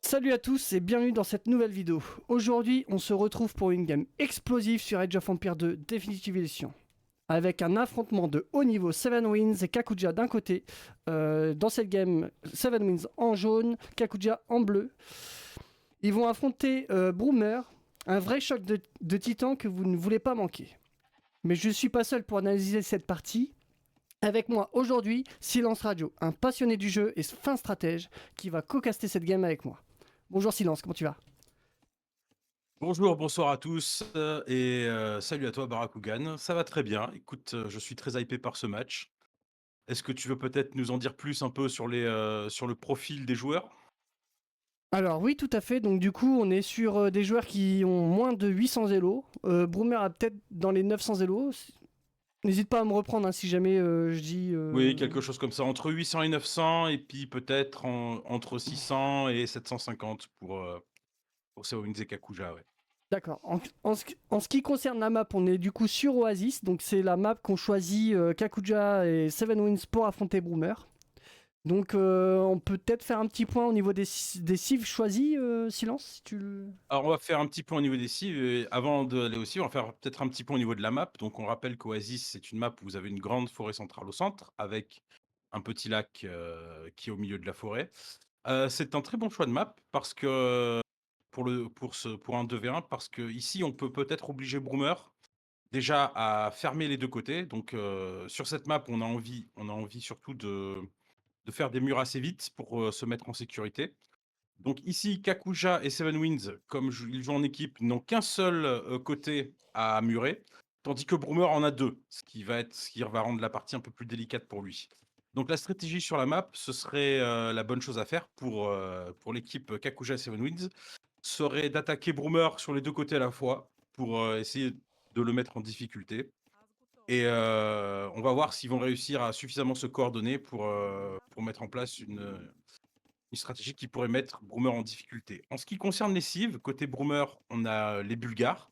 Salut à tous et bienvenue dans cette nouvelle vidéo. Aujourd'hui, on se retrouve pour une game explosive sur Age of Empires 2 Definitive Edition. Avec un affrontement de haut niveau, Seven Winds et Kakuja d'un côté. Dans cette game, Seven Winds en jaune, Kakuja en bleu. Ils vont affronter Broomer, un vrai choc de titan que vous ne voulez pas manquer. Mais je ne suis pas seul pour analyser cette partie. Avec moi aujourd'hui, Silence Radio, un passionné du jeu et fin stratège qui va co-caster cette game avec moi. Bonjour Silence, comment tu vas? Bonjour, bonsoir à tous salut à toi Barakugan. Ça va très bien. Écoute, je suis très hypé par ce match. Est-ce que tu veux peut-être nous en dire plus un peu sur le profil des joueurs? Alors oui, tout à fait. Donc du coup, on est sur des joueurs qui ont moins de 800 élos. Broomer a peut-être dans les 900 élos. N'hésite pas à me reprendre hein, si jamais je dis... Oui, quelque chose comme ça, entre 800 et 900 et puis peut-être entre 600 et 750 pour Seowinds et Kakuja, ouais. D'accord. En ce qui concerne la map, on est du coup sur Oasis. Donc c'est la map qu'ont choisi Kakuja et Seven Winds pour affronter Broomer. Donc on peut peut-être faire un petit point au niveau des cives choisis, Silence, si tu le... Alors on va faire un petit point au niveau des cives et avant d'aller aux cives, on va faire peut-être un petit point au niveau de la map. Donc on rappelle qu'Oasis, c'est une map où vous avez une grande forêt centrale au centre avec un petit lac, qui est au milieu de la forêt. C'est un très bon choix de map parce que pour un 2v1 parce qu'ici on peut peut-être obliger Broomer déjà à fermer les 2 côtés. Donc, sur cette map, on a envie surtout de faire des murs assez vite pour, se mettre en sécurité. Donc ici, Kakuja et Seven Winds, comme ils jouent en équipe, n'ont qu'un seul côté à murer, tandis que Broomer en a deux, ce qui va rendre la partie un peu plus délicate pour lui. Donc la stratégie sur la map, ce serait la bonne chose à faire pour l'équipe Kakuja et Seven Winds, serait d'attaquer Broomer sur les deux côtés à la fois pour essayer de le mettre en difficulté. Et on va voir s'ils vont réussir à suffisamment se coordonner pour mettre en place une stratégie qui pourrait mettre Broomer en difficulté. En ce qui concerne les cives, côté Broomer, on a les Bulgares.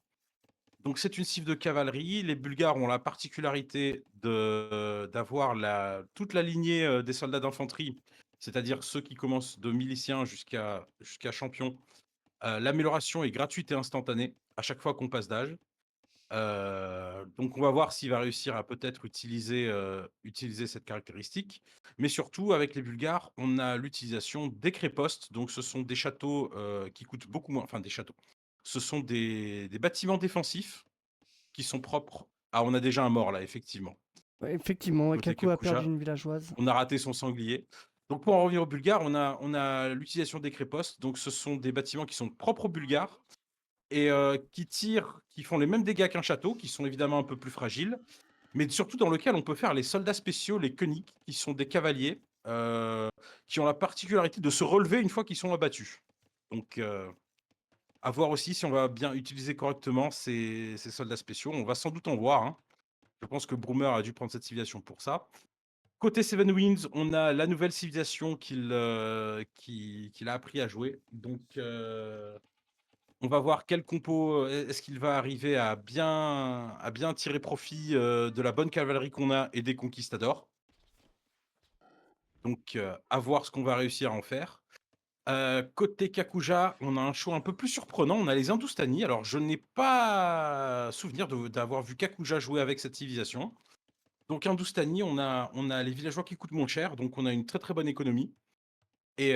Donc c'est une cive de cavalerie. Les Bulgares ont la particularité d'avoir toute la lignée des soldats d'infanterie, c'est-à-dire ceux qui commencent de miliciens jusqu'à champion. L'amélioration est gratuite et instantanée à chaque fois qu'on passe d'âge. Donc on va voir s'il va réussir à peut-être utiliser cette caractéristique. Mais surtout, avec les Bulgares, on a l'utilisation des crépostes. Donc ce sont des châteaux qui coûtent beaucoup moins. Enfin, des châteaux. Ce sont des bâtiments défensifs qui sont propres. Ah, on a déjà un mort là, effectivement. Ouais, effectivement, Côté Kaku a perdu Kakuja, une villageoise. on a raté son sanglier. Donc pour en revenir aux Bulgares, on a l'utilisation des crépostes. Donc ce sont des bâtiments qui sont propres aux Bulgares et qui font les mêmes dégâts qu'un château, qui sont évidemment un peu plus fragiles, mais surtout dans lequel on peut faire les soldats spéciaux, les König, qui sont des cavaliers, qui ont la particularité de se relever une fois qu'ils sont abattus. Donc, à voir aussi si on va bien utiliser correctement ces soldats spéciaux. On va sans doute en voir, hein. Je pense que Broomer a dû prendre cette civilisation pour ça. Côté Seven Winds, on a la nouvelle civilisation qu'il a appris à jouer. Donc, on va voir quel compo, est-ce qu'il va arriver à bien tirer profit, de la bonne cavalerie qu'on a et des conquistadors. Donc, à voir ce qu'on va réussir à en faire. Côté Kakuja, on a un choix un peu plus surprenant. On a les Hindustani. Alors, je n'ai pas souvenir d'avoir vu Kakuja jouer avec cette civilisation. Donc, Hindustani, on a les villageois qui coûtent moins cher, donc on a une très, très bonne économie et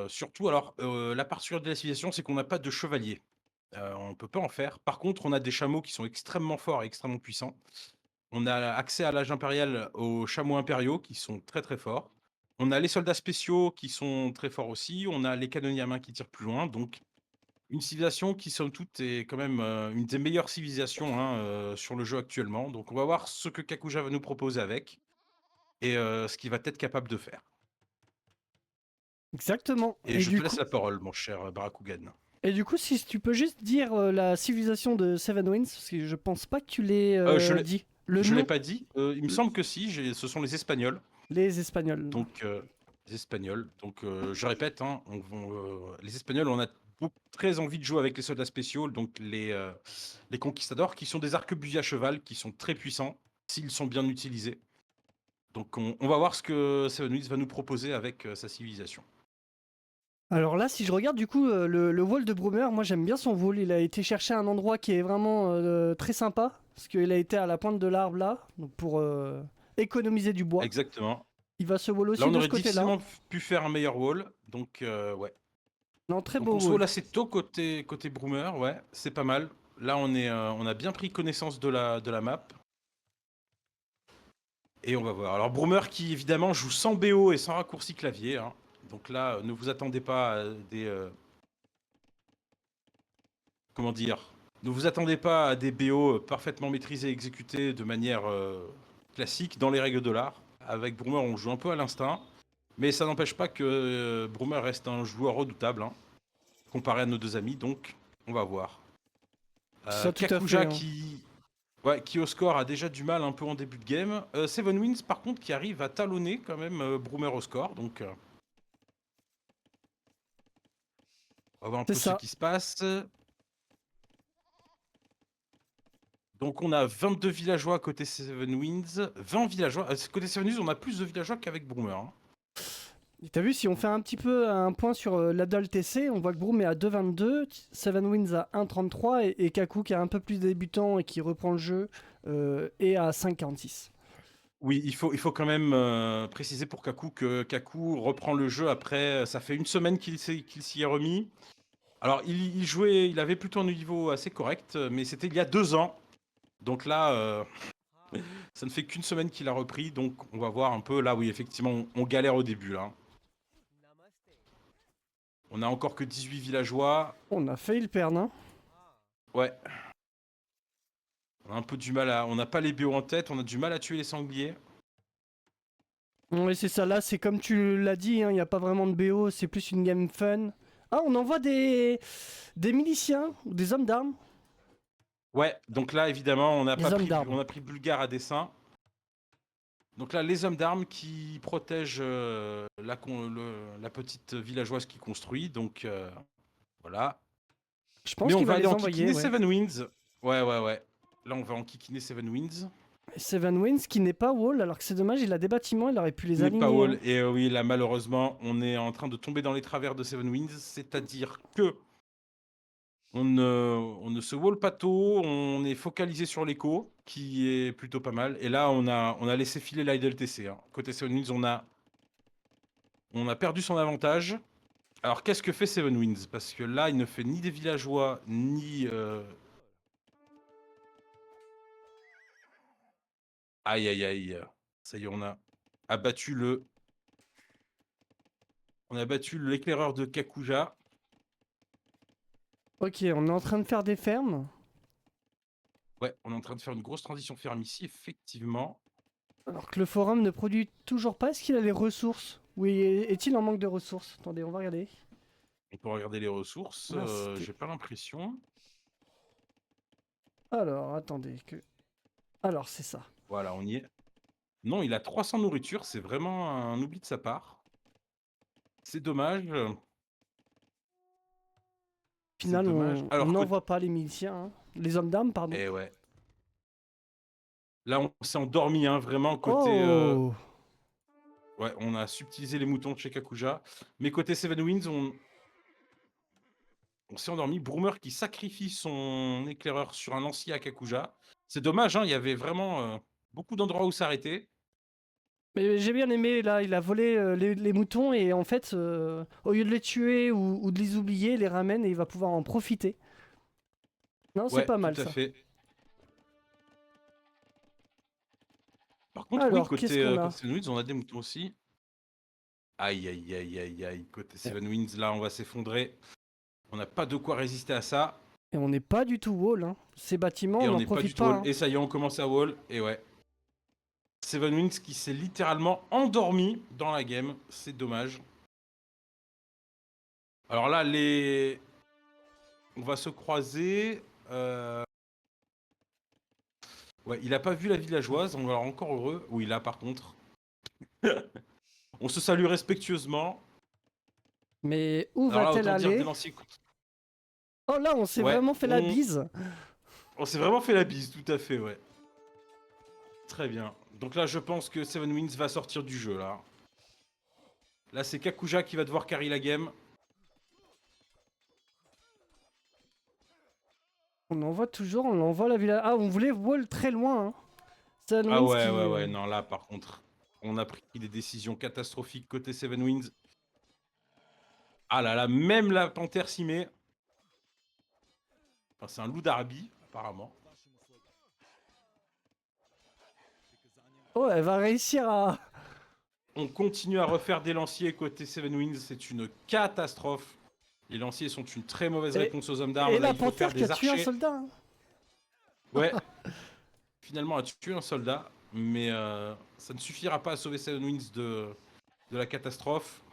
surtout alors, la particularité de la civilisation, c'est qu'on n'a pas de chevaliers. On ne peut pas en faire. Par contre, on a des chameaux qui sont extrêmement forts et extrêmement puissants. On a accès à l'âge impérial aux chameaux impériaux qui sont très, très forts. On a les soldats spéciaux qui sont très forts aussi. On a les canonniers à main qui tirent plus loin. Donc, une civilisation qui, somme toute, est quand même une des meilleures civilisations hein, sur le jeu actuellement. Donc, on va voir ce que Kakuja va nous proposer avec et ce qu'il va être capable de faire. Exactement. Et je te laisse la parole, mon cher Barakugan. Et du coup, si tu peux juste dire la civilisation de Seven Winds, parce que je pense pas que tu l'aies Je l'ai, dit. Le je l'ai nom, pas dit. Il me semble que si. Ce sont les Espagnols. les Espagnols. Donc, les Espagnols. Donc, je répète, hein, les Espagnols, on a très envie de jouer avec les soldats spéciaux, donc les conquistadors, qui sont des arquebusiers à cheval, qui sont très puissants, s'ils sont bien utilisés. Donc, on va voir ce que Seven Wings va nous proposer avec sa civilisation. Alors là, si je regarde du coup le wall de Broomer, moi j'aime bien son wall. Il a été chercher un endroit qui est vraiment très sympa, parce qu'il a été à la pointe de l'arbre là, donc pour économiser du bois. Exactement. Il va se wall Là, aussi on de ce aurait côté-là. difficilement pu faire un meilleur wall. Donc, ouais. Non, très Donc, beau on se wall. wall assez tôt côté Broomer. Ouais, c'est pas mal. Là, on a bien pris connaissance de la map. Et on va voir. Alors, Broomer qui, évidemment, joue sans BO et sans raccourci clavier. Hein. Donc là, ne vous attendez pas à des... comment dire? Ne vous attendez pas à des BO parfaitement maîtrisés et exécutés de manière classique dans les règles de l'art. Avec Broomer, on joue un peu à l'instinct. Mais ça n'empêche pas que Broomer reste un joueur redoutable, hein, comparé à nos deux amis. Donc, on va voir. Ça tout à fait, Kakuja hein. qui au score a déjà du mal un peu en début de game. Seven Wins par contre qui arrive à talonner quand même Broomer au score. Donc on va voir un C'est peu ce ça. qui se passe. Donc on a 22 villageois côté Seven Winds, 20 villageois. Côté Seven Winds, on a plus de villageois qu'avec Broomer. Hein. Et t'as vu, si on fait un petit peu un point sur l'Adult TC, on voit que Broom est à 2,22, Seven Winds à 1,33 et Kaku qui est un peu plus débutant et qui reprend le jeu est à 5,46. Oui, il faut quand même préciser pour Kaku que Kaku reprend le jeu après. Ça fait une semaine qu'il s'y est remis. Alors il jouait, il avait plutôt un niveau assez correct, mais c'était il y a 2 ans. Donc là, ça ne fait qu'une semaine qu'il a repris, donc on va voir un peu. Là, oui, effectivement, on galère au début, là. On a encore que 18 villageois. On a failli le perdre, hein. Ouais, on a un peu du mal à... On n'a pas les BO en tête, on a du mal à tuer les sangliers. Oui, c'est ça, là, c'est comme tu l'as dit, il n'y a pas vraiment de BO, c'est plus une game fun. Ah, on envoie des miliciens ou des hommes d'armes. Ouais, donc là, évidemment, Des hommes d'armes. on a pris Bulgare à dessein. Donc là, les hommes d'armes qui protègent la petite villageoise qui construit, donc voilà. Je Mais pense on qu'il va va aller les envoyer, enquiquiner ouais. Seven Winds. Ouais, ouais, ouais. Là, on va enquiquiner Seven Winds. Seven Winds qui n'est pas wall, alors que c'est dommage, il a des bâtiments, il aurait pu les N'est pas aligner, hein. wall. Et oui, là, malheureusement, on est en train de tomber dans les travers de Seven Winds. C'est-à-dire que on ne se wall pas tôt, on est focalisé sur l'écho, qui est plutôt pas mal. Et là, on a laissé filer l'Idle TC. Hein. Côté Seven Winds, on a perdu son avantage. Alors, qu'est-ce que fait Seven Winds? Parce que là, il ne fait ni des villageois, ni... Aïe, aïe, aïe. Ça y est, abattu le... On a battu l'éclaireur de Kakuja. Ok, on est en train de faire des fermes. Ouais, on est en train de faire une grosse transition ferme ici, effectivement. Alors que le forum ne produit toujours pas, est-ce qu'il a les ressources? Oui, est-il en manque de ressources? Attendez, on va regarder. On peut regarder les ressources. Ah, c'était... J'ai pas l'impression. Alors, attendez, que... Alors, c'est ça. Voilà, on y est. Non, il a 300 nourritures. C'est vraiment un oubli de sa part. C'est dommage. Au C'est final, dommage. on Alors, n'envoie pas les miliciens, hein. Les hommes d'armes, pardon. eh ouais. Là, on s'est endormi, hein, vraiment, côté... Oh! Ouais, on a subtilisé les moutons de chez Kakuja. Mais côté Seven Winds, on s'est endormi. Broomer qui sacrifie son éclaireur sur un lancier à Kakuja. C'est dommage, hein, il y avait vraiment beaucoup d'endroits où s'arrêter. Mais j'ai bien aimé, là, il a volé les moutons et en fait, au lieu de les tuer ou de les oublier, il les ramène et il va pouvoir en profiter. Non, c'est Ouais, pas tout mal à ça. fait. Par contre, oui, Alors, qu'est-ce côté, qu'on a? côté Seven Winds, on a des moutons aussi. Aïe, aïe, aïe, aïe, aïe. Côté Et Seven Winds, là, on va s'effondrer. On n'a pas de quoi résister à ça. et on n'est pas du tout wall, hein. Ces bâtiments, on Et on n'en n'est pas profite du tout pas, wall. hein. Et ça y est, on commence à wall. Et ouais. Seven Winds qui s'est littéralement endormi dans la game. C'est dommage. Alors là, on va se croiser. Ouais, il a pas vu la villageoise. On va encore heureux. Oui, là, par contre. On se salue respectueusement. Mais où Alors là, va-t-elle autant dire des aller? lanciers. Oh là, on s'est Ouais, vraiment fait la bise. on s'est vraiment fait la bise, tout à fait, ouais. Très bien. Donc là, je pense que Seven Winds va sortir du jeu, là. Là, c'est Kakuja qui va devoir carry la game. On envoie toujours, on envoie la villa. Ah, on voulait wall très loin. Hein. C'est Ah Winds ouais, qui. ouais, ouais, non, là, par contre, on a pris des décisions catastrophiques côté Seven Winds. Ah là là, même la panthère s'y met. Enfin, c'est un loup d'Arabie, apparemment. Oh, elle va réussir à. On continue à refaire des lanciers côté Seven Winds, c'est une catastrophe. Les lanciers sont une très mauvaise Et, réponse aux hommes d'armes. et Là, la il faut faire panthère qui a des tué un archers. soldat. Hein. Ouais, finalement, a tué un soldat, mais ça ne suffira pas à sauver Seven Winds de la catastrophe.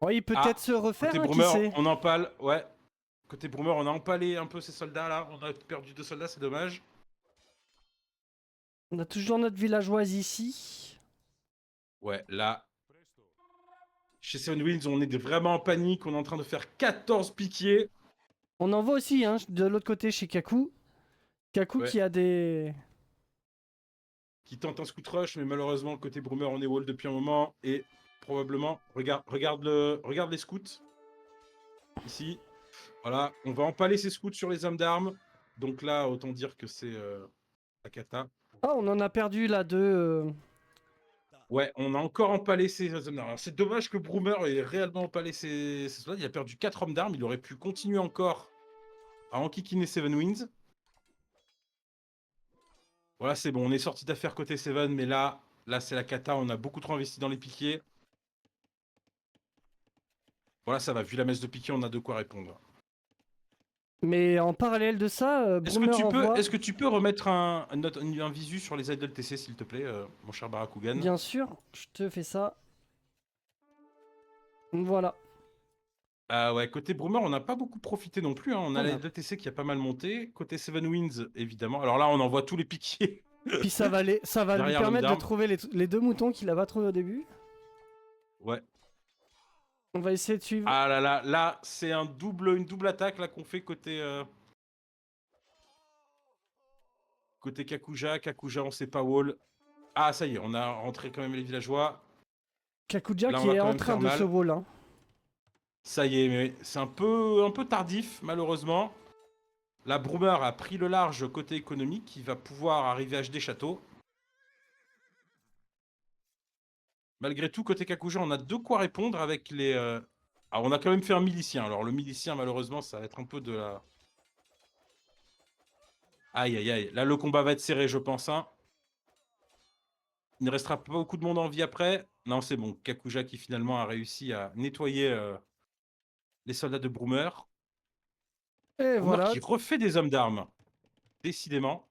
Oh, il peut peut-être Ah, se refaire, côté hein, qui Broomer, sait. on empale, ouais. Côté Broomer, on a empalé un peu ces soldats là. On a perdu 2 soldats, c'est dommage. On a toujours notre villageoise ici. Ouais, là, chez Seven Winds, on est vraiment en panique. On est en train de faire 14 piquiers. On en voit aussi, hein, de l'autre côté chez Kaku. Kaku Ouais, qui a des. qui tente un scout rush, mais malheureusement, côté Broomer, on est wall depuis un moment. Et probablement, regarde les scouts. Ici, voilà, on va empaler ces scouts sur les hommes d'armes. Donc là, autant dire que c'est la cata. Ah, on en a perdu là deux. Ouais, on a encore empalé ses hommes d'armes. Alors, c'est dommage que Broomer ait réellement empalé ses soldats. Il a perdu 4 hommes d'armes. Il aurait pu continuer encore à enquiquiner Seven Winds. Voilà, c'est bon. On est sorti d'affaire côté Seven, mais là c'est la cata. On a beaucoup trop investi dans les piquiers. Voilà, ça va. Vu la messe de piquiers, on a de quoi répondre. Mais en parallèle de ça, Broomer envoie. Est-ce que tu peux remettre un visu sur les idoles TC, s'il te plaît, mon cher Barakugan? Bien sûr, je te fais ça. Voilà. Ah ouais, côté Broomer, on n'a pas beaucoup profité non plus. Hein. On a On la a... LTC qui a pas mal monté. Côté Seven Winds, évidemment. Alors là, on envoie tous les piquiers Puis ça va lui derrière l'homme permettre de d'armes. trouver les deux moutons qu'il a pas trouvé au début. Ouais. On va essayer de suivre. Ah là là, là, c'est une double attaque là qu'on fait côté Kakuja. Kakuja, on sait pas wall. Ah, ça y est, on a rentré quand même les villageois. Kakuja Là, on qui va est quand en même train faire de se mal. wall. Hein. Ça y est, mais c'est un peu tardif, malheureusement. La Broomer a pris le large côté économique. Il va pouvoir arriver à HD Château. Malgré tout, côté Kakuja, on a de quoi répondre avec les... Alors, on a quand même fait un milicien. Alors, le milicien, malheureusement, ça va être un peu de la... Aïe, aïe, aïe. Là, le combat va être serré, je pense. Hein. Il ne restera pas beaucoup de monde en vie après. Non, c'est bon. Kakuja qui, finalement, a réussi à nettoyer les soldats de Broomer. Et Broomer voilà. qui refait des hommes d'armes. Décidément.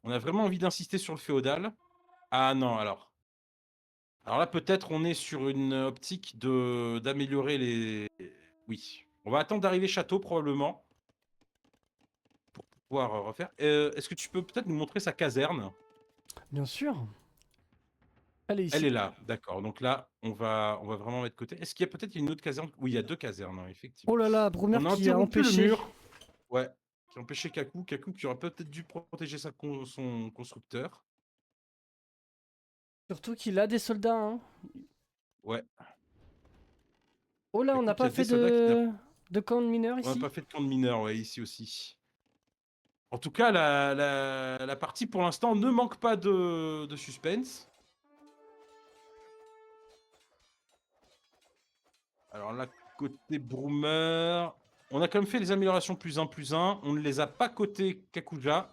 On a vraiment envie d'insister sur le féodal. Ah non, alors... Alors là, peut-être on est sur une optique d'améliorer les... Oui. On va attendre d'arriver château, probablement, pour pouvoir refaire. Est-ce que tu peux peut-être nous montrer sa caserne? Bien sûr. Elle est Elle ici. est là, d'accord. Donc là, on va vraiment mettre de côté. Est-ce qu'il y a peut-être une autre caserne? Oui, il y a 2 casernes, hein, Oh effectivement. là là, Broomer On a qui a interrompu le empêché. mur. Ouais. Qui a empêché Kaku. Kaku qui aurait peut-être dû protéger son constructeur. Surtout qu'il a des soldats. Hein. Ouais. Oh là, on Kaku n'a qui pas a des fait soldats qui n'a... de camp de mineurs On n'a ici. pas fait de camp de mineurs, ouais, ici aussi. En tout cas, la partie pour l'instant ne manque pas de suspense. Alors là, côté Broomer, on a quand même fait les améliorations +1/+1. On ne les a pas côté Kakuja.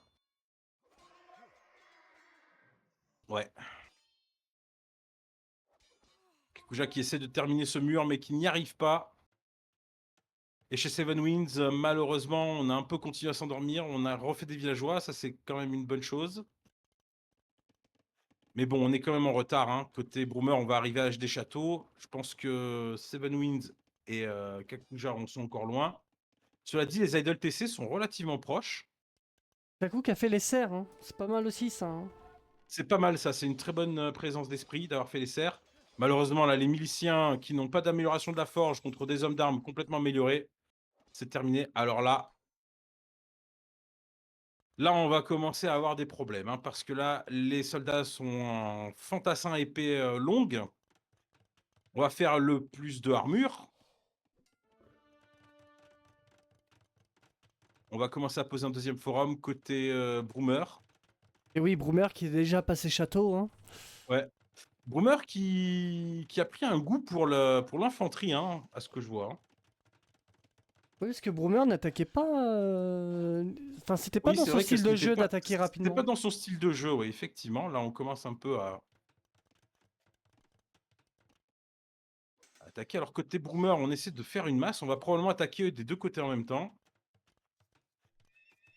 Ouais. Kakuja qui essaie de terminer ce mur, mais qui n'y arrive pas. Et chez Seven Winds, malheureusement, on a un peu continué à s'endormir. On a refait des villageois, ça c'est quand même une bonne chose. Mais bon, on est quand même en retard. Hein. Côté Broomer, on va arriver à HD Château. Je pense que Seven Winds et Kakuja en sont encore loin. Cela dit, les idoles TC sont relativement proches. Kaku qui a fait les serres. Hein. C'est pas mal aussi ça. Hein. C'est pas mal ça, c'est une très bonne présence d'esprit d'avoir fait les serres. Malheureusement, là, les miliciens qui n'ont pas d'amélioration de la forge contre des hommes d'armes complètement améliorés, c'est terminé. Alors là, on va commencer à avoir des problèmes, hein, parce que là, les soldats sont en fantassin épée longue. On va faire le plus de armure. On va commencer à poser un deuxième forum côté Broomer. Et oui, Broomer qui est déjà passé château. Hein. Ouais. Broomer qui a pris un goût pour l'infanterie, hein, à ce que je vois. Hein. Oui, parce que Broomer n'attaquait pas. Enfin, c'était pas Oui, dans c'est son vrai que style de jeu d'attaquer c'était pas rapidement. dans son style de jeu, oui, effectivement. Là, on commence un peu à attaquer. Alors, côté Broomer, on essaie de faire une masse. On va probablement attaquer des deux côtés en même temps.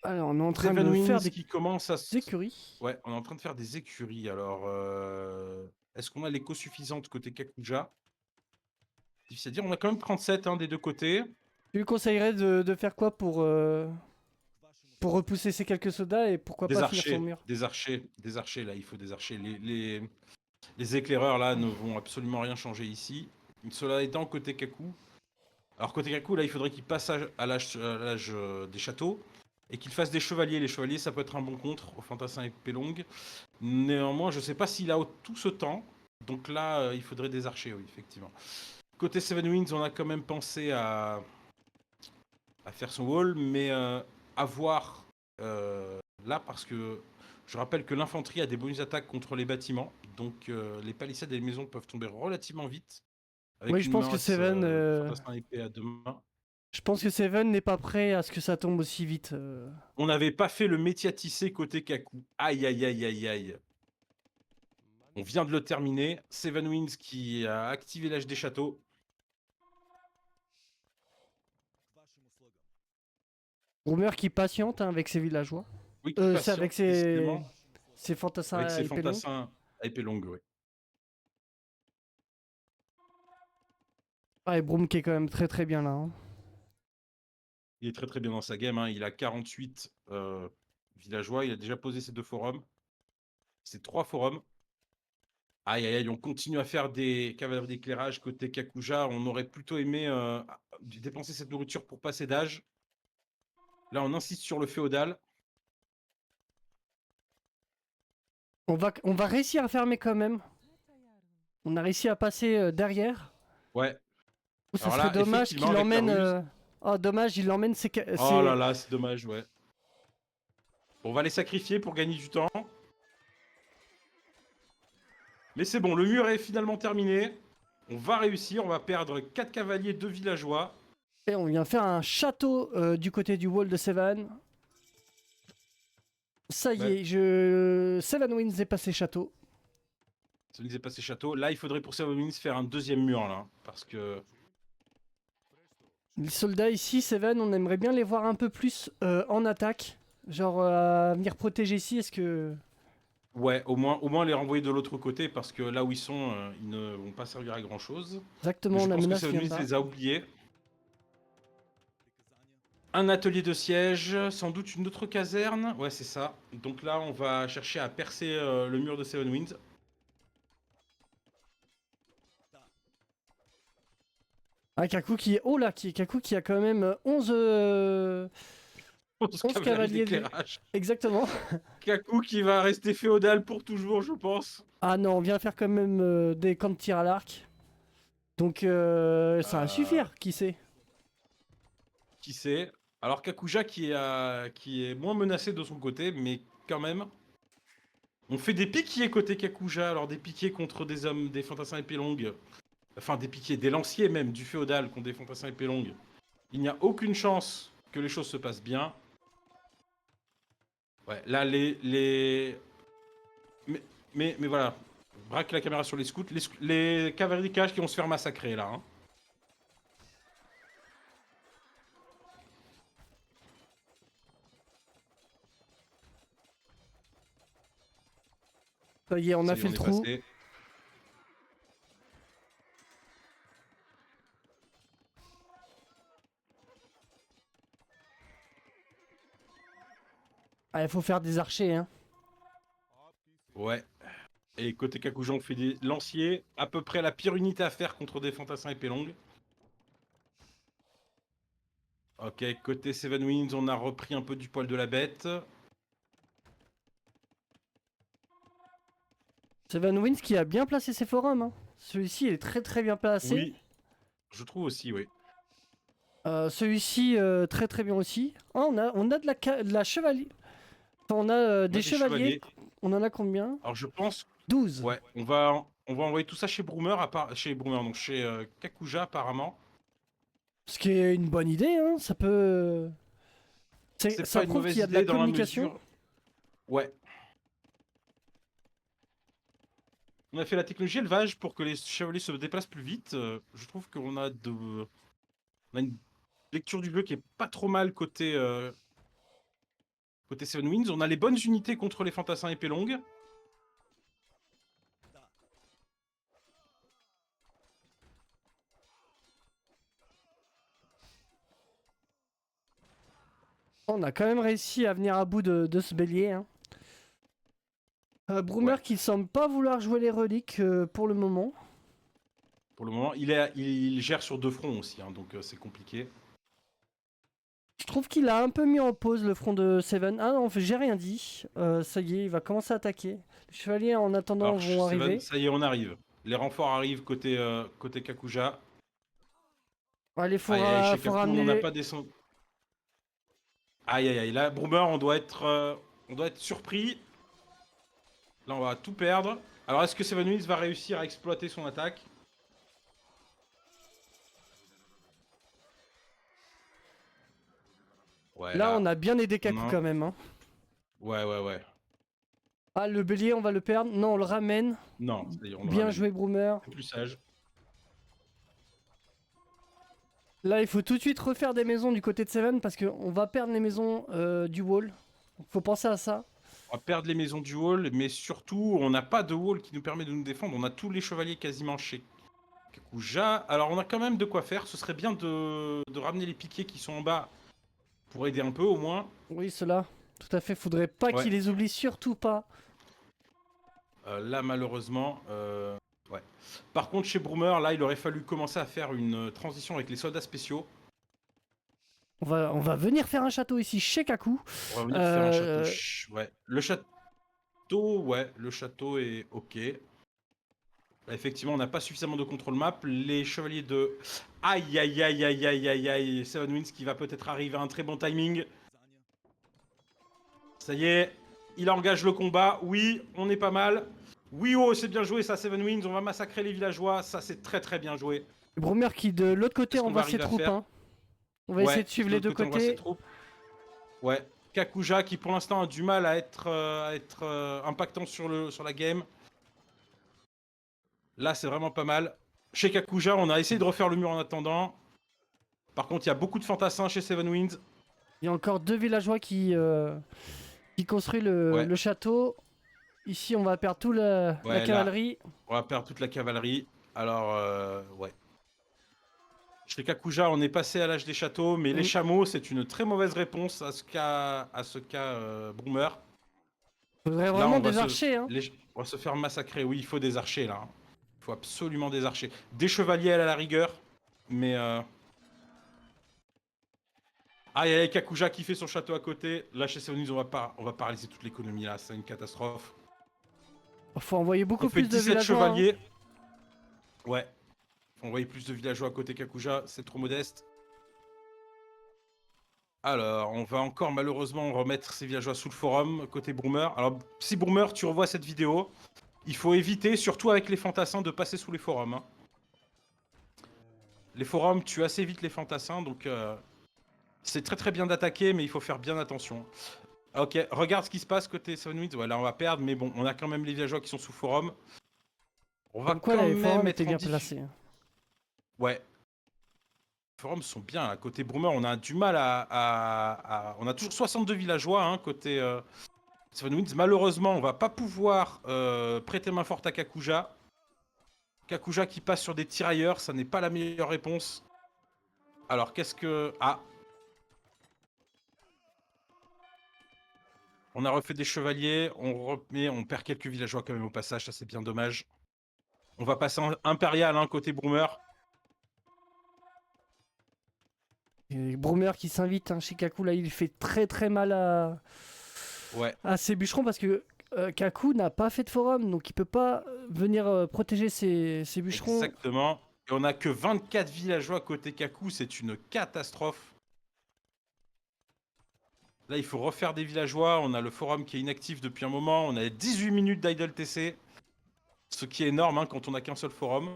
Alors, on est en train Seven de faire Winds des qui commence à... écuries. Ouais, on est en train de faire des écuries. Alors, est-ce qu'on a l'écho suffisante côté Kakuja? Difficile à dire. On a quand même 37 hein, des deux côtés. Tu lui conseillerais de faire quoi pour repousser ces quelques soldats et pourquoi Des pas finir son archers, mur? des archers, là, il faut des archers. Les éclaireurs, là, ne vont absolument rien changer ici. Cela étant, côté Kaku... Alors, côté Kaku, là, il faudrait qu'il passe à l'âge des châteaux et qu'il fasse des chevaliers. Les chevaliers, ça peut être un bon contre au fantassin épée longue. Néanmoins, je sais pas s'il a tout ce temps. Donc là, il faudrait des archers, oui, effectivement. Côté Seven Wings, on a quand même pensé à faire son wall, mais à voir là, parce que je rappelle que l'infanterie a des bonus attaques contre les bâtiments, donc les palissades et les maisons peuvent tomber relativement vite, Oui, avec je une pense que menace Seven, fantassin épée à deux mains. je pense que Seven n'est pas prêt à ce que ça tombe aussi vite. On n'avait pas fait le métier à tisser côté Kaku. Aïe, aïe, aïe, aïe, aïe. On vient de le terminer. Seven Winds qui a activé l'âge des châteaux. Broomer qui patiente hein, avec ses villageois. Oui, qui C'est avec patiente, ses, décidément, ses fantassins avec à ses épée longue. fantassins à épée longue, oui. Ah, et Broom qui est quand même très très bien là. Hein. Il est très très bien dans sa game. Hein. Il a 48 villageois. Il a déjà posé ses deux forums. Ses trois forums. Aïe aïe aïe, on continue à faire des cavaleries d'éclairage côté Kakuja. On aurait plutôt aimé dépenser cette nourriture pour passer d'âge. Là, on insiste sur le féodal. On va réussir à fermer quand même. On a réussi à passer derrière. Ouais. Ou ça Alors serait là, dommage effectivement, qu'il avec la emmène. ruse. Oh, dommage, il emmène Oh là là, c'est dommage, ouais. On va les sacrifier pour gagner du temps. Mais c'est bon, le mur est finalement terminé. On va réussir, on va perdre 4 cavaliers, 2 villageois. Et on vient faire un château du côté du wall de Seven. Ça y Ouais. est, Seven Winds est passé château. Ça nous est passé château. Là, il faudrait pour Seven Winds faire un deuxième mur, là. Parce que... Les soldats ici, Seven, on aimerait bien les voir un peu plus en attaque. Genre à venir protéger ici, est-ce que... Ouais, au moins les renvoyer de l'autre côté, parce que là où ils sont, ils ne vont pas servir à grand-chose. Mais Exactement, je la pense que menace Seven vient Winds pas. les a oubliés. Un atelier de siège, sans doute une autre caserne. Ouais, c'est ça. Donc là, on va chercher à percer le mur de Seven Winds. Ah, Kaku qui... Oh là, Kaku qui a quand même 11 11 11 cavaleries cavaliers de... d'éclairage. Exactement. Kaku qui va rester féodal pour toujours, je pense. Ah non, on vient faire quand même des camps de tir à l'arc. Donc ça va Euh, suffire, qui sait. qui sait. Alors Kakuja qui est moins menacé de son côté, mais quand même. On fait des piquiers côté Kakuja, alors des piquiers contre des hommes, des fantassins épée longue. Enfin, des piquiers, des lanciers même, du féodal contre des fantassins épée longue. Il n'y a aucune chance que les choses se passent bien. Ouais, là, mais voilà. Braque la caméra sur les scouts. Les cavaleries cages qui vont se faire massacrer, là. Hein. Ça y est, on a Ça y est, fait on le est trou. passé. Ah, il faut faire des archers, hein. Ouais. Et côté Kakuja, on fait des lanciers. À peu près la pire unité à faire contre des fantassins épée longue. Ok, côté Seven Winds, on a repris un peu du poil de la bête. Seven Winds qui a bien placé ses forums, hein. Celui-ci il est très très bien placé. Oui, je trouve aussi, oui. Celui-ci très très bien aussi. Ah, on a de la chevalier. Enfin, on a On a des des chevaliers. chevaliers. On en a combien? Alors je pense, 12. ouais, on va envoyer tout ça chez Broomer, chez Broomer, donc chez Kakuja apparemment. Ce qui est une bonne idée, hein. Ça peut. C'est Ça pas une prouve qu'il mauvaise y a de la idée dans la communication. mesure. Ouais. On a fait la technologie élevage pour que les chevaliers se déplacent plus vite. Je trouve on a une lecture du jeu qui est pas trop mal côté Seven Wings. On a les bonnes unités contre les fantassins épée longue. On a quand même réussi à venir à bout de ce bélier, hein. Broomer Ouais. qui semble pas vouloir jouer les reliques pour le moment. Pour le moment, il gère sur 2 fronts aussi, hein, donc c'est compliqué. Je trouve qu'il a un peu mis en pause le front de Seven. Ah non, j'ai rien dit. Ça y est, il va commencer à attaquer. Les chevaliers en attendant Alors, vont Seven, arriver. ça y est, on arrive. Les renforts arrivent côté Kakuja. Allez, Aïe, aïe, chez faut Kaku, on ramener n'en a les... pas descendu. Aïe, aïe, aïe. Là, Broomer, on doit être surpris. Là, on va tout perdre. Alors, est-ce que Seven Wings va réussir à exploiter son attaque? Ouais, Là, on là. a bien aidé Kaku Non. quand même, hein. Ouais, ouais, ouais. Ah, le bélier, on va le perdre. Non, on le ramène. Non, ça y est, on le Bien ramène. joué, Broomer. C'est plus sage. Là, il faut tout de suite refaire des maisons du côté de Seven parce qu'on va perdre les maisons du wall. Faut penser à ça. On va perdre les maisons du hall, mais surtout, on n'a pas de wall qui nous permet de nous défendre. On a tous les chevaliers quasiment chez Kakuja. Alors, on a quand même de quoi faire. Ce serait bien de ramener les piquets qui sont en bas pour aider un peu, au moins. Oui, cela. Tout à fait. Faudrait pas Ouais. qu'il les oublie, surtout pas. Là, malheureusement, ouais. Par contre, chez Broomer, là, il aurait fallu commencer à faire une transition avec les soldats spéciaux. On va venir faire un château ici chez Kaku. On va venir faire un château. Ouais. Le château est ok. Là, effectivement, on n'a pas suffisamment de contrôle map. Les chevaliers de... Aïe, aïe, aïe, aïe, aïe, aïe, aïe. Seven Winds qui va peut-être arriver à un très bon timing. Ça y est, il engage le combat. Oui, on est pas mal. Oui, oh, c'est bien joué ça, Seven Winds. On va massacrer les villageois. Ça, c'est très très bien joué. Broomer qui de l'autre côté Qu'est-ce qu'on va envoie ses arriver à troupes, faire? hein. On va Ouais, essayer de suivre de les l'autre deux côté, on voit ses côtés. troupes. Ouais, Kakuja qui pour l'instant a du mal à être, impactant sur la game. Là, c'est vraiment pas mal. Chez Kakuja, on a essayé de refaire le mur en attendant. Par contre, il y a beaucoup de fantassins chez Seven Winds. Il y a encore deux villageois qui construisent Ouais. le château. Ici, on va perdre toute la Ouais, là, cavalerie. on va perdre toute la cavalerie. Alors, ouais. Chez Kakuja, on est passé à l'âge des châteaux, mais les Oui. chameaux, c'est une très mauvaise réponse à ce qu'a Broomer. Faudrait Là, vraiment des archers, hein. on va se faire massacrer. Oui, il faut des archers, là. Il faut absolument des archers. Des chevaliers à la rigueur, mais... Aïe, aïe, Kakuja qui fait son château à côté. Là, chez Seven Wings, on va paralyser toute l'économie, là. C'est une catastrophe. Faut envoyer beaucoup On fait plus de 17 villageois, hein. chevaliers. Ouais. Faut envoyer plus de villageois à côté Kakuja, c'est trop modeste. Alors, on va encore malheureusement remettre ces villageois sous le forum, côté Broomer. Alors, si Broomer, tu revois cette vidéo, il faut éviter, surtout avec les fantassins, de passer sous les forums, hein. Les forums tuent assez vite les fantassins, donc c'est très très bien d'attaquer, mais il faut faire bien attention. Ok, regarde ce qui se passe côté Seven Winds. Ouais, là on va perdre, mais bon, on a quand même les villageois qui sont sous forum. On va Comme quoi, quand les forums même étaient être bien placés, hein. Ouais. Les forums sont bien. À côté Broomer, on a du mal on a toujours 62 villageois, hein, côté Seven Winds. Malheureusement, on va pas pouvoir prêter main forte à Kakuja. Kakuja qui passe sur des tirailleurs, ça n'est pas la meilleure réponse. Alors, qu'est-ce que... Ah. On a refait des chevaliers, on perd quelques villageois quand même au passage, ça c'est bien dommage. On va passer en impérial, hein, côté Broomer. Et Broomer qui s'invite, hein, chez Kaku, là, il fait très très mal Ouais. à ses bûcherons parce que Kaku n'a pas fait de forum, donc il peut pas venir protéger ces bûcherons. Exactement. Et on a que 24 villageois côté Kaku, c'est une catastrophe. Là, il faut refaire des villageois. On a le forum qui est inactif depuis un moment. On a 18 minutes d'idle TC. Ce qui est énorme hein, quand on n'a qu'un seul forum.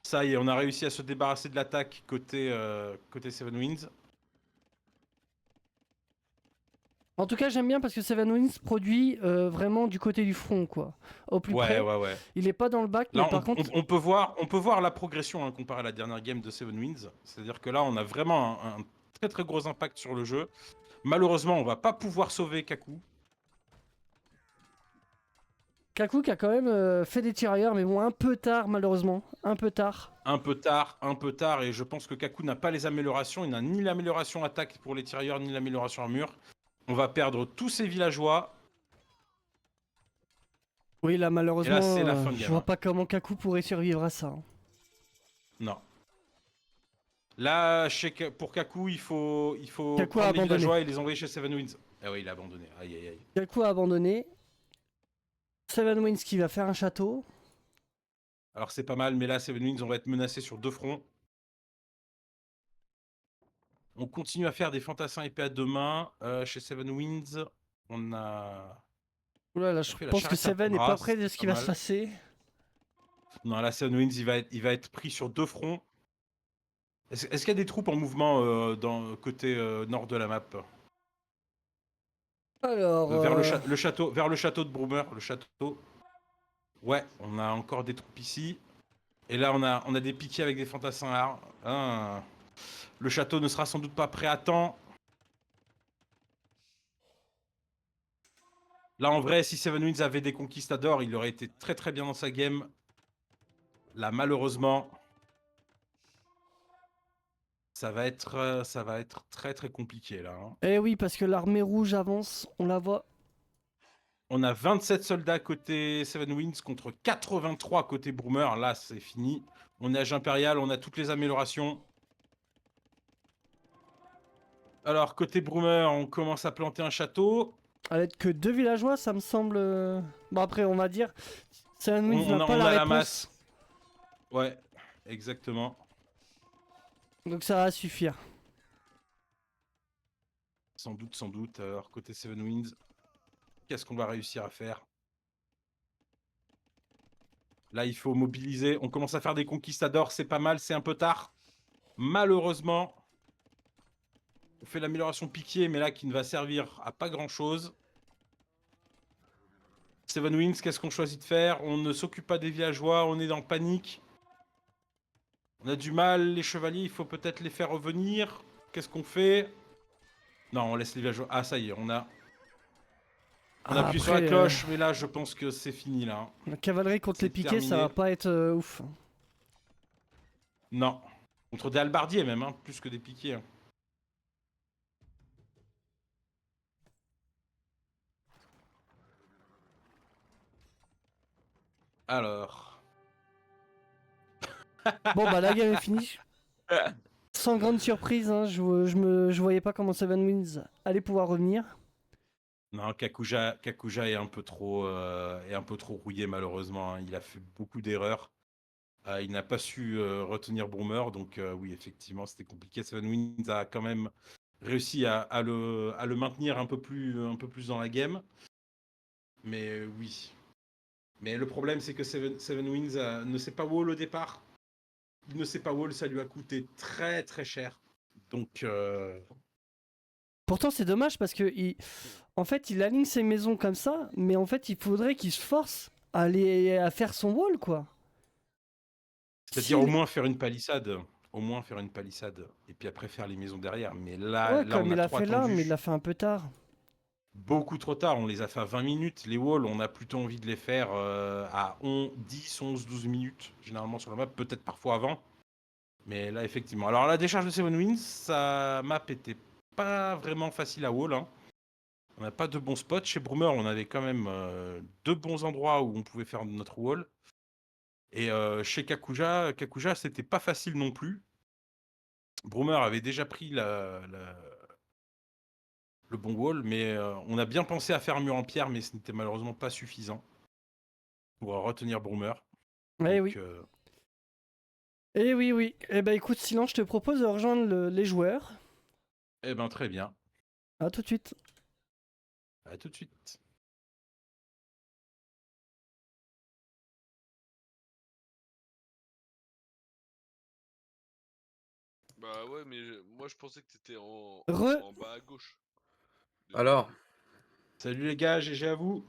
Ça y est, on a réussi à se débarrasser de l'attaque côté Seven Winds. En tout cas, j'aime bien parce que Seven Winds produit vraiment du côté du front, quoi. Au plus Ouais, près. ouais, ouais. Il est pas dans le bac, mais Là, par contre, on peut voir la progression hein, comparé à la dernière game de Seven Winds. C'est-à-dire que là, on a vraiment un très très gros impact sur le jeu. Malheureusement, on va pas pouvoir sauver Kaku. Kaku qui a quand même fait des tirailleurs, mais bon, un peu tard, malheureusement. Un peu tard. Un peu tard, et je pense que Kaku n'a pas les améliorations. Il n'a ni l'amélioration attaque pour les tirailleurs, ni l'amélioration armure. On va perdre tous ces villageois. Oui, là, Et malheureusement, là, c'est la fin de je game. vois Hein. pas comment Kaku pourrait survivre à ça. Hein. Non. Là, pour Kaku, il faut Kaku a prendre les abandonné. villageois et les envoyer chez Seven Winds. Ah oui, il a abandonné. Aïe, aïe, aïe. Kaku a abandonné. Seven Winds qui va faire un château. Alors c'est pas mal, mais là, Seven Winds, on va être menacé sur 2 fronts. On continue à faire des fantassins épées à 2 mains. Chez Seven Winds, on a... Oula, là, on je fait la pense que charrette à Seven n'est bras, pas prêt de c'est ce pas qui va se mal. passer. Non, là, Seven Winds, il va être pris sur 2 fronts. Est-ce qu'il y a des troupes en mouvement côté nord de la map? Alors, vers le château de Broomer, le château. Ouais, on a encore des troupes ici. Et là, on a des piquets avec des fantassins là. Hein. Le château ne sera sans doute pas prêt à temps. Là, en vrai, si Seven Winds avait des conquistadors, il aurait été très très bien dans sa game. Là, malheureusement, ça va être très très compliqué là. Hein. eh oui, parce que l'armée rouge avance, on la voit. On a 27 soldats côté Seven Winds contre 83 côté Broomer. Là, c'est fini. On est âge impérial, on a toutes les améliorations. Alors, côté Broomer, on commence à planter un château. Avec que 2 villageois, ça me semble. Bon, après, on va dire. Seven Winds n'a pas On la a la réponse. masse. Ouais, exactement. Donc ça va suffire. Sans doute, sans doute. Alors, côté Seven Winds, qu'est-ce qu'on va réussir à faire? Là, il faut mobiliser. On commence à faire des conquistadors. C'est pas mal, c'est un peu tard. Malheureusement, on fait l'amélioration piquée, mais là, qui ne va servir à pas grand-chose. Seven Wings, qu'est-ce qu'on choisit de faire? On ne s'occupe pas des villageois, on est dans panique. On a du mal, les chevaliers, il faut peut-être les faire revenir. Qu'est-ce qu'on fait? Non, on laisse les villageois. Ah, ça y est, on appuie sur la Après, cloche, mais là, je pense que c'est fini, là. la cavalerie contre les C'est piquets, ça terminé. va pas être ouf. Non. Contre des halbardiers, même, hein, plus que des piquets. Hein. Alors... Bon, bah la game est finie. Sans grande surprise, hein, je voyais pas comment Seven Winds allait pouvoir revenir. Non, Kakuja est un peu trop rouillé, malheureusement. Hein. Il a fait beaucoup d'erreurs. Il n'a pas su retenir Broomer, donc oui, effectivement, c'était compliqué. Seven Winds a quand même réussi à le maintenir un peu plus dans la game. Mais oui. Mais le problème, c'est que Seven Winds ne sait pas wall au départ. Il ne sait pas wall, ça lui a coûté très très cher. Donc, Pourtant, c'est dommage parce que, en fait, il aligne ses maisons comme ça, mais en fait, il faudrait qu'il se force à faire son wall, quoi. c'est-à-dire au moins faire une palissade. Au moins faire une palissade. Et puis après faire les maisons derrière. Mais Ouais, là comme on a il a trop fait là, mais il attendu. l'a fait un peu tard. Beaucoup trop tard, on les a fait à 20 minutes. Les walls, on a plutôt envie de les faire à 10, 11, 12 minutes, généralement sur la map, peut-être parfois avant. Mais là, effectivement. Alors, la décharge de Seven Winds, sa map était pas vraiment facile à wall. Hein. On n'a pas de bons spots. Chez Broomer, on avait quand même 2 bons endroits où on pouvait faire notre wall. Et chez Kakuja, c'était pas facile non plus. Broomer avait déjà pris le bon wall, mais on a bien pensé à faire un mur en pierre, mais ce n'était malheureusement pas suffisant. pour retenir Broomer. Eh oui. Donc, Eh oui, oui. Eh ben écoute, sinon je te propose de rejoindre les joueurs. eh ben très bien. À tout de suite. À tout de suite. Bah ouais, mais moi je pensais que t'étais Re. en bas à gauche. Désolé. Alors, Salut les gars, GG à vous.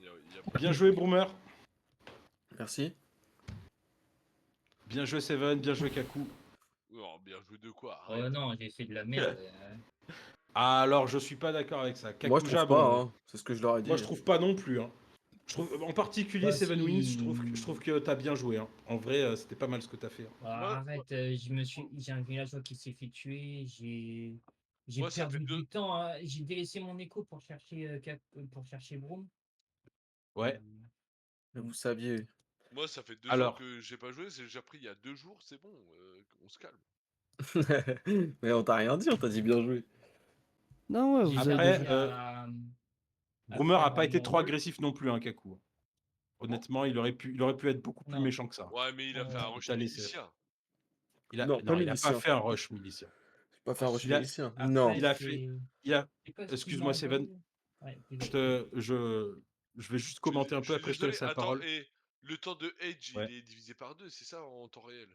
Y a pas Bien de joué souci. Broomer. merci. Bien joué Seven, bien joué Kaku. Oh, bien joué de quoi? Oh Arrête. non, j'ai fait de la merde. Ah, alors je suis pas d'accord avec ça. Moi, je Kakuja, trouve pas, bon, hein. C'est ce que je leur ai dit. moi je trouve pas non plus. Hein. Je trouve, en particulier Bah, Seven Wins, si. je trouve que t'as bien joué. Hein. En vrai, c'était pas mal ce que t'as fait. Hein. Bah, Moi- arrête, j'ai un villageois qui s'est fait tuer. J'ai Moi, ça fait perdu deux- du temps. Hein. J'ai délaissé mon écho pour chercher Broom. Ouais. Vous saviez. Moi, ça fait 2 ans Alors. que j'ai pas joué. J'ai repris il y a 2 jours. C'est bon, on se calme. Mais on t'a rien dit, on t'a dit bien joué. Non, ouais, J'ai vous avez Après, cherché à Broomer a faire pas été mon trop rôle. agressif non plus, hein, Kaku. Honnêtement, il aurait pu être beaucoup plus Non. méchant que ça. Ouais, mais il a fait un rush T'as laissé. milicien. Non, pas Il a pas milicien. fait un rush milicien. J'ai pas fait un rush Il a- milicien. Après, Non. Il a fait. Il a. c'est quoi ce qu'il m'a Excuse-moi, Seven. envoyé? Ouais, Je vais juste commenter un Je peu, suis après je te désolé. laisse la Attends, parole. et le temps de Edge, Ouais. il est divisé par 2, c'est ça en temps réel?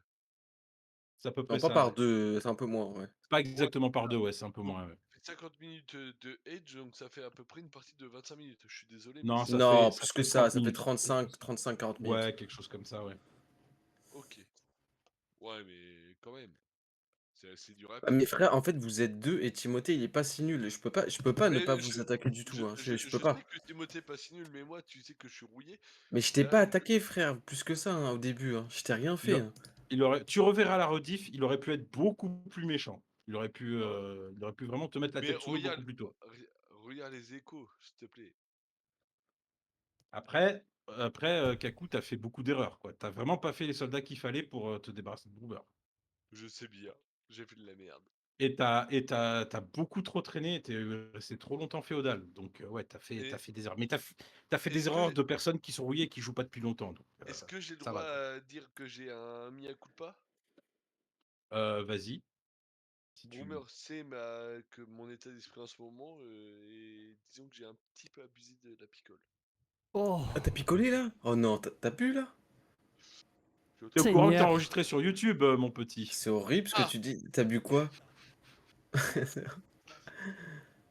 C'est à peu Non, près pas ça. par Ouais. deux, c'est un peu moins, ouais. C'est pas exactement par deux, ouais, c'est un peu moins. Ouais. Ça fait 50 minutes de Edge, donc ça fait à peu près une partie de 25 minutes. Je suis désolé, Non, mais ça Non, fait plus que 30 ça fait minutes. 35, 40 minutes. Ouais, quelque chose comme ça, ouais. Ok. Ouais, mais quand même. C'est du Ah, rapide. mais frère, en fait, vous êtes deux et Timothée, il est pas si nul. Je peux pas ne Mais pas vous attaquer du tout. Hein. Je peux je pas. sais que Timothée est pas si nul, mais moi, tu sais que je suis rouillé. Mais je t'ai Là, pas attaqué, frère, plus que ça au début. Hein. Je t'ai rien Il fait. a- Hein. Tu reverras la rediff, il aurait pu être beaucoup plus méchant. Il aurait pu vraiment te mettre la mais tête sous l'eau beaucoup plus tôt. regarde les échos, s'il te plaît. Après, Kaku, t'as fait beaucoup d'erreurs, quoi. T'as vraiment pas fait les soldats qu'il fallait pour te débarrasser de Broomer. Je sais bien. J'ai fait de la merde. Et t'as beaucoup trop traîné, t'es resté trop longtemps féodal. Donc ouais, t'as fait des erreurs. Mais t'as fait des est-ce erreurs que- de personnes qui sont rouillées et qui jouent pas depuis longtemps. Donc, Est-ce que j'ai le ça droit va, quoi. à dire que j'ai un Mia Culpa? Vas-y. Si tu... Broomer sait que mon état d'esprit en ce moment, et disons que j'ai un petit peu abusé de la picole. Oh, Ah, t'as picolé là? Oh non, t'as pu là? T'es au courant que t'es Seigneur. enregistré sur YouTube, mon petit. C'est horrible ce que Ah tu dis. T'as bu quoi?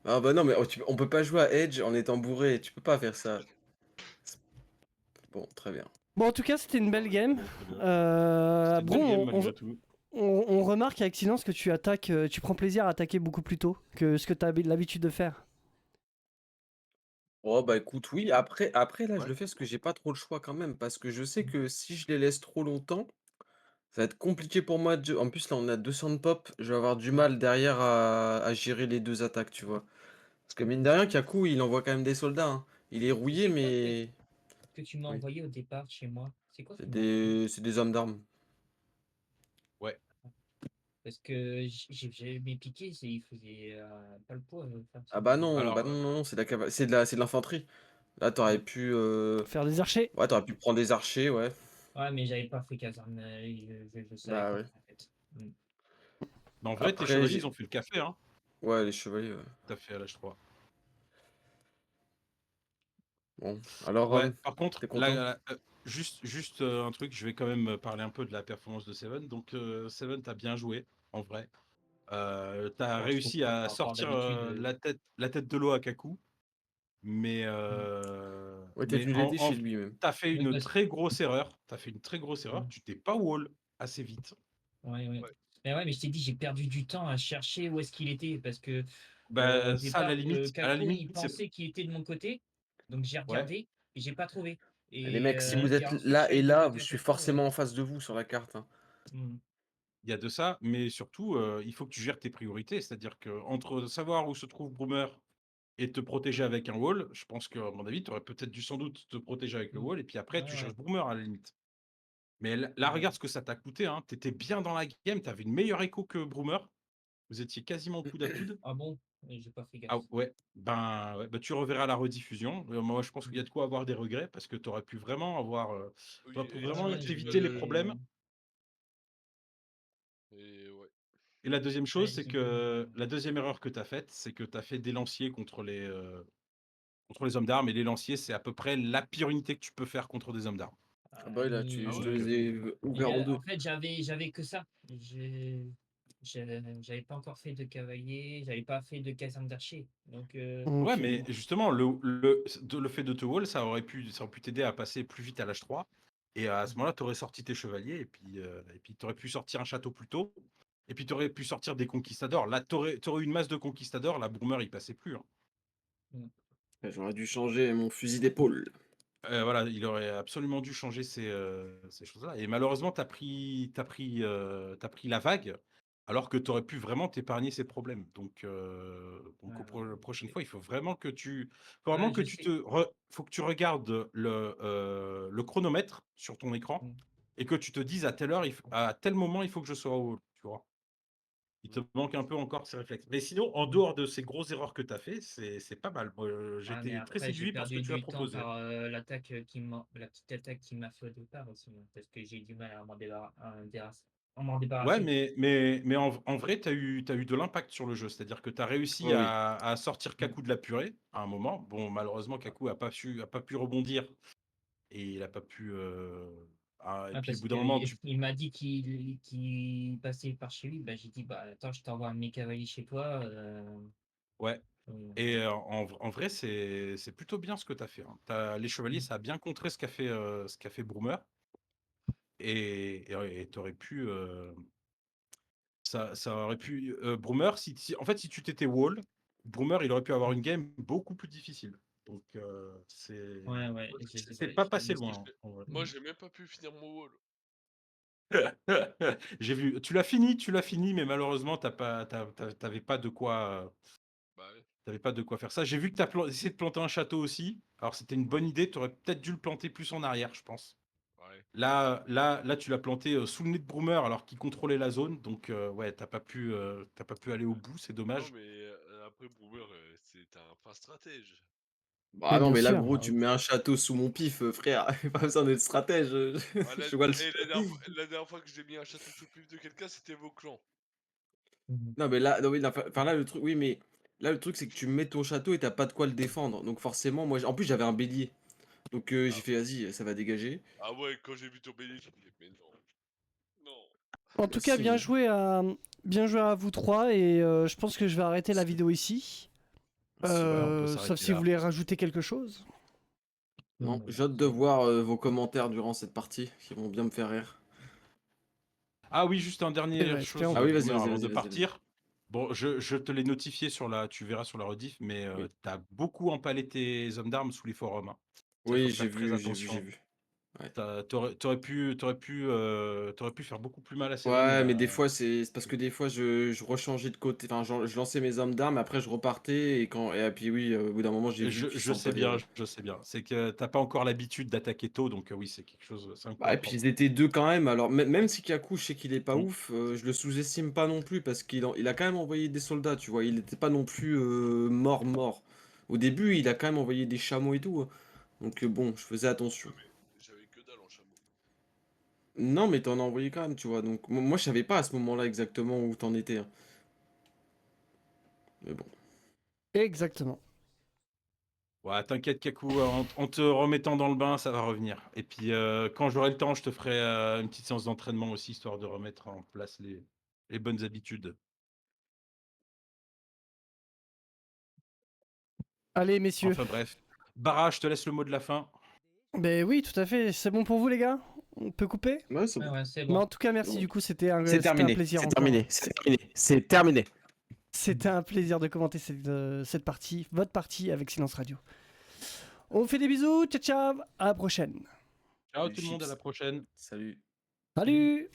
Ah bah non, mais on peut pas jouer à Edge en étant bourré. Tu peux pas faire ça. Bon, très bien. Bon, en tout cas, c'était une belle game. Bon, très bien. C'était une belle game, Bon, malgré tout. on remarque avec Silence que tu attaques, tu prends plaisir à attaquer beaucoup plus tôt que ce que tu as l'habitude de faire. Oh bah écoute, oui. Après là, je Ouais. le fais parce que j'ai pas trop le choix quand même. Parce que je sais que si je les laisse trop longtemps, ça va être compliqué pour moi. En plus, là, on a 200 de pop. Je vais avoir du mal derrière à gérer les deux attaques, tu vois. Parce que mine de rien, Kaku, il envoie quand même des soldats. Hein. Il est rouillé, C'est quoi mais que tu m'as oui. envoyé au départ chez moi? C'est quoi que tu m'as envoyé? C'est des hommes d'armes. Ouais. Parce que j'ai mes piquets, ils faisaient pas le poids de faire Ah ça. bah non, Alors, non, c'est de l'infanterie. Là, t'aurais pu, Faire des archers. ouais, t'aurais pu prendre des archers, ouais. Ouais, mais j'avais pas fait caserne, je savais Bah pas ouais. en fait. Mm. en vrai, tes Après, chevaliers, ils ont fait le café, hein. ouais, les chevaliers, ouais. T'as fait à l'âge 3. Bon, alors, Ouais, par contre, t'es content? juste un truc, je vais quand même parler un peu de la performance de Seven. Donc, Seven, t'as bien joué, en vrai. T'as Bon, je trouve réussi pas à par rapport à sortir d'habitude. la tête de l'eau à Kaku. Mais, Ouais, t'es venu l'aider chez lui même. t'as fait Oui, une parce- très grosse erreur. T'as fait une très grosse erreur. Ouais. Tu t'es pas wall assez vite. Ouais, ouais. Ouais. Mais ouais, mais je t'ai dit, j'ai perdu du temps à chercher où est-ce qu'il était parce que au Bah, ça, départ, à la Kako, limite, il c'est. pensait qu'il était de mon côté, donc j'ai Ouais. regardé et j'ai pas trouvé. Les Et, mecs, si vous êtes ensuite, je là suis et allé du là, côté je à suis Kako. forcément en face de vous sur la carte. Hein. Mm. Il y a de ça, mais surtout, il faut que tu gères tes priorités. C'est-à-dire que entre savoir où se trouve Broomer et te protéger avec un wall, je pense qu'à mon avis, tu aurais peut-être dû sans doute te protéger avec le wall, et puis après, Ouais, tu ouais. cherches Broomer à la limite. Mais là, regarde ce que ça t'a coûté. Hein. Tu étais bien dans la game, tu avais une meilleure écho que Broomer. Vous étiez quasiment coude à coude. Ah bon? et j'ai pas fait Ah gaffe. ouais, ouais, tu reverras la rediffusion. Moi, je pense qu'il y a de quoi avoir des regrets parce que tu aurais pu vraiment avoir, tu Oui, pu Ah vraiment ouais, t'éviter les problèmes. et ouais. Et la deuxième chose, c'est j'ai que la deuxième erreur que tu as faite, c'est que tu as fait des lanciers contre les hommes d'armes et les lanciers, c'est à peu près la pire unité que tu peux faire contre des hommes d'armes. Ah bah oui, là, oui, Ah je te ouais? les ai ouverts en deux. En fait, j'avais que ça. J'avais pas encore fait de cavalier, j'avais pas fait de caserne d'archer. Donc, Ouais, Ok. mais justement, le fait de te wall, ça aurait pu t'aider à passer plus vite à l'H3. Et à ce moment-là, tu aurais sorti tes chevaliers et puis tu aurais pu sortir un château plus tôt. Et puis tu aurais pu sortir des conquistadors. Là, tu aurais eu une masse de conquistadors. La Broomer, il passait plus, hein. J'aurais dû changer mon fusil d'épaule. Voilà, il aurait absolument dû changer ces choses-là. Et malheureusement, t'as pris la vague, alors que tu aurais pu vraiment t'épargner ces problèmes. Donc la prochaine fois, il faut vraiment ouais, je sais. faut que tu regardes le chronomètre sur ton écran Mm. et que tu te dises à telle heure, à tel moment, il faut que je sois au, tu vois. Il te manque un peu encore ces réflexes. Mais sinon, en dehors de ces grosses erreurs que tu as fait, c'est pas mal. Moi, j'ai Ouais, mais été très après, j'ai séduit par ce que perdu tu as du temps proposé. par la petite attaque qui m'a fait au départ aussi, hein, parce que j'ai du mal à m'en Ouais, débarrasser. mais en vrai, t'as eu de l'impact sur le jeu. C'est-à-dire que tu as réussi Ouais, oui. à sortir Mm. Kaku de la purée à un moment. Bon, malheureusement, Kaku a pas pu rebondir et il a pas pu. Et Ouais, puis au parce bout d'un moment, qu'il il m'a dit qu'il passait par chez lui. Bah, j'ai dit, bah, attends, je t'envoie un de mes cavaliers chez toi. ouais. Euh, Et en vrai, c'est plutôt bien ce que tu as fait, hein. Les chevaliers, mm. ça a bien contré ce qu'a fait Broomer. Et t'aurais pu. Ça aurait pu. Broomer, en fait, si tu t'étais wall, Broomer, il aurait pu avoir une game beaucoup plus difficile. Donc, Ouais, ouais, c'est pas passé Moi, loin, hein, en vrai. moi, j'ai même pas pu finir mon wall. J'ai vu. Tu l'as fini, mais malheureusement, t'avais pas de quoi. Bah ouais. T'avais pas de quoi faire ça. J'ai vu que essayé de planter un château aussi. Alors, c'était une bonne idée. Tu aurais peut-être dû le planter plus en arrière, je pense. Ouais. Là, tu l'as planté sous le nez de Broomer alors qu'il contrôlait la zone. Donc, ouais, t'as pas pu aller au bout. C'est Non, dommage. mais après, Boomer, c'est un fin stratège. Bah Mais non, bien mais là, sûr. gros, tu me mets un château sous mon pif, frère. Pas besoin d'être stratège. Ah, Je vois le... la dernière fois que j'ai mis un château sous le pif de quelqu'un, c'était vos clans. Mhm. Non, mais là, non, oui, enfin là, le truc, oui, mais là, le truc, c'est que tu mets ton château et t'as pas de quoi le défendre. Donc forcément, moi, en plus, j'avais un bélier. Donc j'ai Ah, fait, vas-y, ça va dégager. ah ouais, quand j'ai vu ton bélier, j'ai dit, mais non. Non. En Bah tout cas, si, mais... bien joué à vous trois et je pense que je vais arrêter la vidéo ici. Ouais, on peut Sauf s'arrêter si vous là. voulez rajouter quelque chose. Non, Non, j'ai hâte de c'est bon. voir vos commentaires durant cette partie, qui vont bien me faire rire. Ah oui, juste un C'est dernière vrai, c'était chose, Ah oui, vas-y, Boomer, vas-y, avant vas-y, de vas-y, vas-y. partir. Bon, je te l'ai notifié tu verras sur la rediff, mais Oui, tu as beaucoup empalé tes hommes d'armes sous les forums, hein. Ça, il faut oui, j'ai faire très vu, j'ai vu, j'ai attention. vu. Ouais. T'aurais pu faire beaucoup plus mal à ces hommes, Ouais, mais des fois, c'est parce que des fois, je rechangeais de côté. Enfin, je lançais mes armes d'armes, après, je repartais. Et puis, oui, au bout d'un moment, j'ai vu qu'ils Je sais s'empallaient. bien, je sais bien. C'est que t'as pas encore l'habitude d'attaquer tôt, donc oui, c'est quelque chose, c'est un coup Bah, à et puis, prendre. ils étaient deux quand même. Alors, même si Kaku, je sais qu'il est pas Mm. ouf, je le sous-estime pas non plus parce il a quand même envoyé des soldats, tu vois. Il était pas non plus mort. Au début, il a quand même envoyé des chameaux et tout, hein. Donc, bon, je faisais attention. Ouais, mais j'avais que dalle en chameau. Non, mais t'en as envoyé quand même, tu vois. Donc, moi, je savais pas à ce moment-là exactement où t'en étais, hein. Mais bon. Exactement. Ouais, t'inquiète, Kaku, en te remettant dans le bain, ça va revenir. Et puis, quand j'aurai le temps, je te ferai une petite séance d'entraînement aussi, histoire de remettre en place les bonnes habitudes. Allez, messieurs. Enfin bref. Bara, je te laisse le mot de la fin. Ben oui, tout à fait. C'est bon pour vous, les gars? On peut couper? Ouais, c'est Ouais, bon. ouais, c'est Mais bon. en tout cas, C'est merci bon. du coup, C'est c'était un terminé, plaisir c'est encore. terminé, c'est terminé, c'est terminé. C'était un plaisir de commenter cette partie, votre partie avec Silence Radio. On vous fait des bisous, ciao ciao, à la prochaine. Ciao Salut tout le monde, à la Chips. prochaine. Salut. Salut. Salut!